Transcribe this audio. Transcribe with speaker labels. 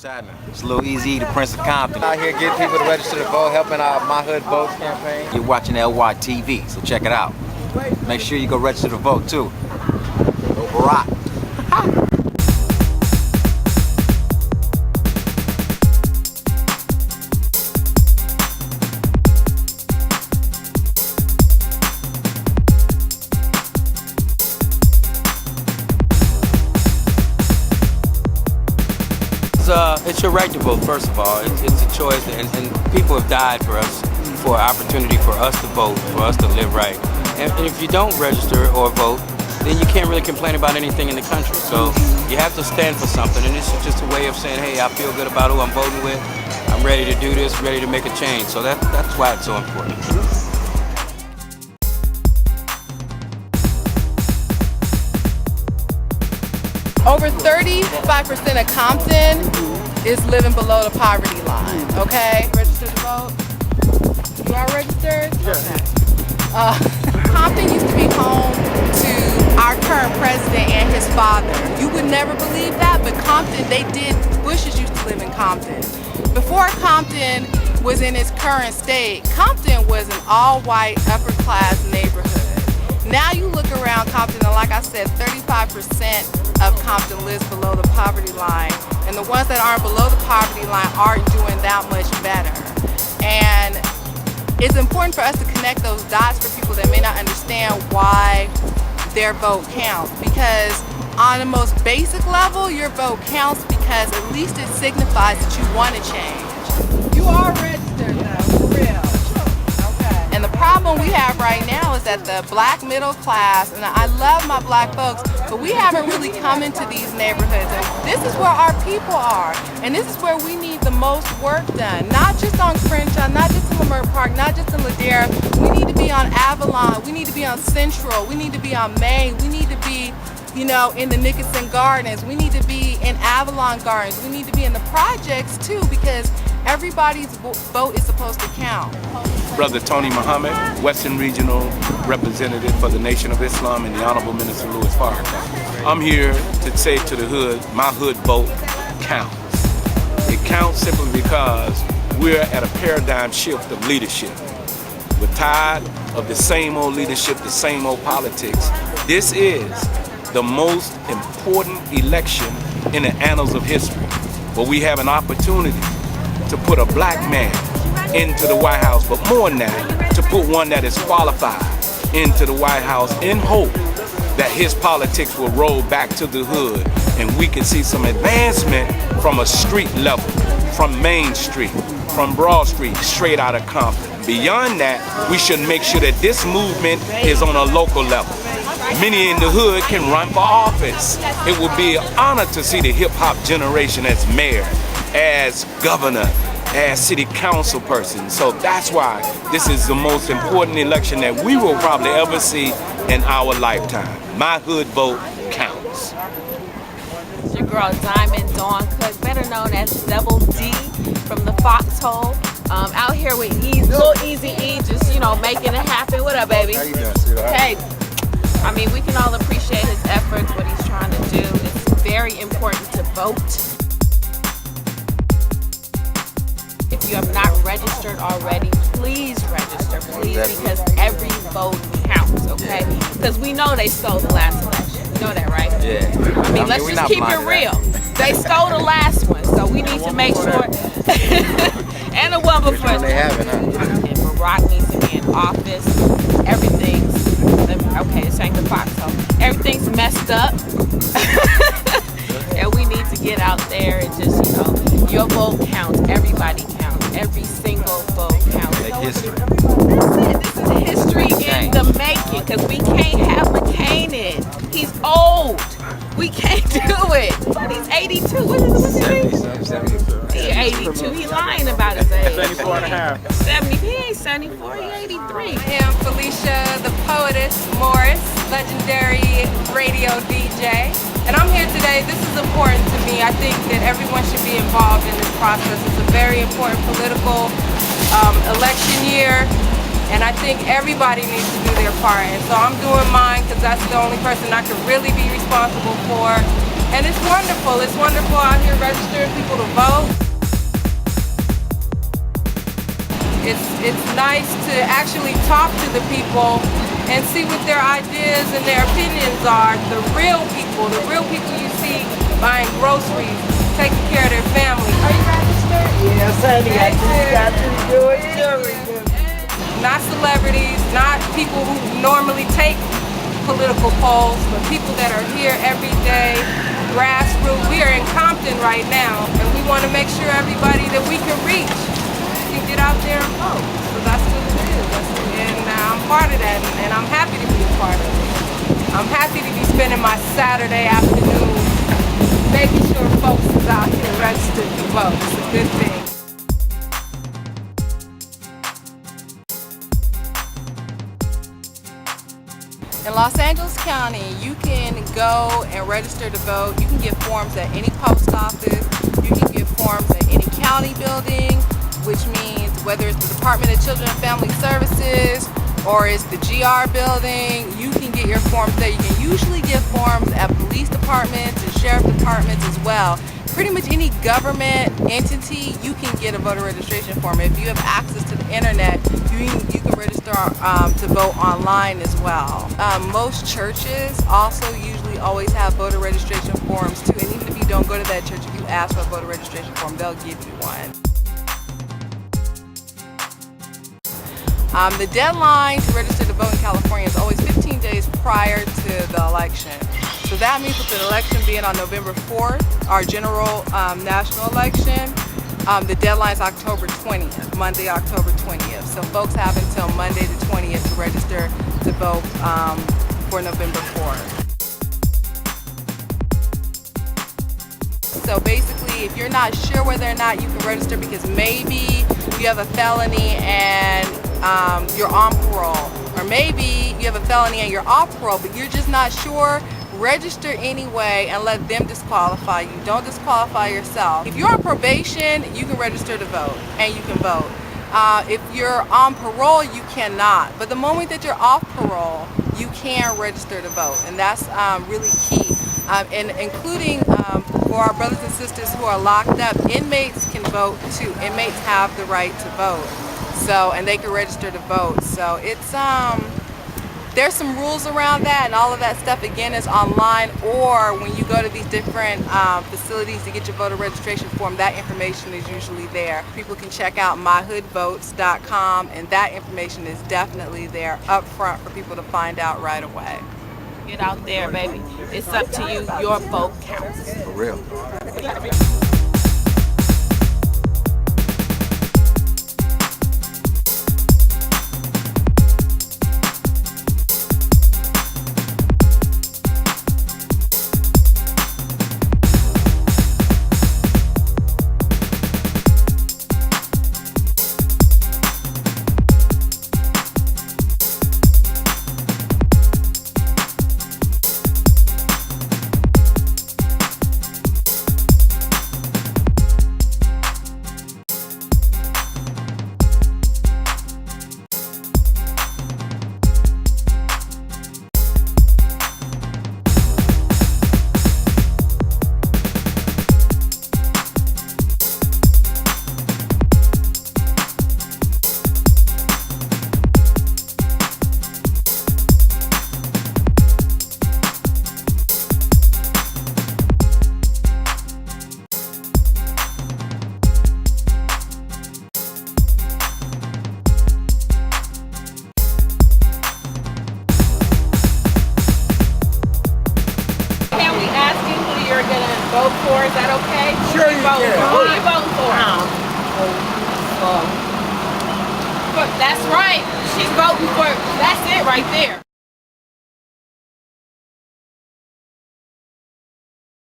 Speaker 1: Sadner. It's Lil Eazy-E, the Prince of Compton. Out here getting people to register to vote, helping out My Hood Vote campaign. You're watching LY TV, so check it out. Make sure you go register to vote too. Go Barack.
Speaker 2: It's your right to vote, first of all. It's a choice, and people have died for us, for an opportunity for us to vote, for us to live right. And if you don't register or vote, then you can't really complain about anything in the country. So you have to stand for something, and this is just a way of saying, hey, I feel good about who I'm voting with. I'm ready to do this, ready to make a change. So that's why it's so important.
Speaker 3: Over 35% of Compton is living below the poverty line, okay? Register to vote? You are registered?
Speaker 4: Yeah.
Speaker 3: Okay. Compton used to be home to our current president and his father. You would never believe that, but Compton, Bushes used to live in Compton. Before Compton was in its current state, Compton was an all-white, upper-class neighborhood. Now you look around Compton, and like I said, 35% of Compton lives below the poverty line, and the ones that aren't below the poverty line aren't doing that much better. And it's important for us to connect those dots for people that may not understand why their vote counts, because on the most basic level, your vote counts because at least it signifies that you want to change. You are registered though, for real. And the problem we have right now is that the black middle class, and I love my black folks, but we haven't really come into these neighborhoods, and this is where our people are, and this is where we need the most work done, not just on Crenshaw, not just in Lamert Park, not just in Ladera. We need to be on Avalon, we need to be on Central, we need to be on Main, we need to be, you know, in the Nickerson Gardens, we need to be in Avalon Gardens, we need to be in the projects too, because everybody's vote is supposed to count.
Speaker 4: Brother Tony Muhammad, Western Regional Representative for the Nation of Islam and the Honorable Minister Louis Farrakhan. I'm here to say to the hood, my hood vote counts. It counts simply because we're at a paradigm shift of leadership. We're tired of the same old leadership, the same old politics. This is the most important election in the annals of history, where we have an opportunity to put a black man into the White House, but more than that, to put one that is qualified into the White House in hope that his politics will roll back to the hood and we can see some advancement from a street level, from Main Street, from Broad Street, straight out of Compton. Beyond that, we should make sure that this movement is on a local level. Many in the hood can run for office. It would be an honor to see the hip-hop generation as mayor, as governor, as city council person. So that's why this is the most important election that we will probably ever see in our lifetime. My hood vote counts.
Speaker 5: It's your girl Diamond Dawn Cook, better known as Double D from the Foxhole. Out here with Lil Eazy-E, just, you know, making it happen. What up, baby?
Speaker 1: How you doing, sweetheart?
Speaker 5: Hey, I mean, we can all appreciate his efforts, what he's trying to do. It's very important to vote. If you have not registered already, please register, please, because every vote counts, okay? Because we know they stole the last election. You know that, right?
Speaker 1: Yeah.
Speaker 5: I mean, let's just keep it real. They stole the last one, so we need to make sure. And the one before.
Speaker 1: They haven't, huh?
Speaker 5: And Barack needs to be in office. Everything's, okay, this ain't the Foxhole. Everything's messed up. And we need to get out there and just, you know, your vote counts, everybody counts, every single vote counts.
Speaker 1: Make history.
Speaker 5: That's it, this is history in the making, because we can't have McCain in. He's old. We can't do it. But he's 82. What's his age?
Speaker 1: 72.
Speaker 5: He's 82. He lying about his age.
Speaker 4: 74 and a half.
Speaker 5: 70. He ain't 74. He 83.
Speaker 3: I am Felicia, the poetess Morris, legendary radio DJ. And I'm here today. This is important to me. I think that everyone should be involved in this process. It's a very important political election year, and I think everybody needs to do their part. And so I'm doing mine because that's the only person I can really be responsible for. And it's wonderful. It's wonderful out here registering people to vote. It's nice to actually talk to the people and see what their ideas and their opinions are. The real people you see buying groceries, taking care of their family. Are you registered?
Speaker 6: Yes, honey, I just got to do it.
Speaker 3: Not celebrities, not people who normally take political polls, but people that are here every day, grassroots. We are in Compton right now, and we want to make sure everybody that we can reach can get out there and vote. So that's what it is. And I'm part of that, and I'm happy to be a part of it. I'm happy to be spending my Saturday afternoon making sure folks is out here registered to vote. It's a good thing. In Los Angeles County, you can go and register to vote. You can get forms at any post office. You can get forms at any county building, which means whether it's the Department of Children and Family Services or it's the GR building, you can get your forms there. You can usually get forms at police departments and sheriff departments as well. Pretty much any government entity, you can get a voter registration form. If you have access to the internet, you can register to vote online as well. Most churches also usually always have voter registration forms too, and even if you don't go to that church, if you ask for a voter registration form, they'll give you one. The deadline to register to vote in California is always 15 days prior to the election. So that means with the election being on November 4th, our general national election, the deadline is October 20th, Monday, October 20th. So folks have until Monday the 20th to register to vote for November 4th. So basically, if you're not sure whether or not you can register because maybe you have a felony and you're on parole, or maybe you have a felony and you're off parole, but you're just not sure, register anyway and let them disqualify you. Don't disqualify yourself. If you're on probation, you can register to vote and you can vote. If you're on parole, you cannot. But the moment that you're off parole, you can register to vote, and that's really key. And including for our brothers and sisters who are locked up, inmates can vote too. Inmates have the right to vote. So, and they can register to vote. So it's there's some rules around that, and all of that stuff again is online, or when you go to these different facilities to get your voter registration form, that information is usually there. People can check out myhoodvotes.com, and that information is definitely there up front for people to find out right away.
Speaker 5: Get out there, baby. It's up to you. Your vote counts.
Speaker 1: For real.
Speaker 5: Vote for, is that okay?
Speaker 6: Sure you can.
Speaker 5: Who are you voting for? That's right. She's voting for, that's it right there.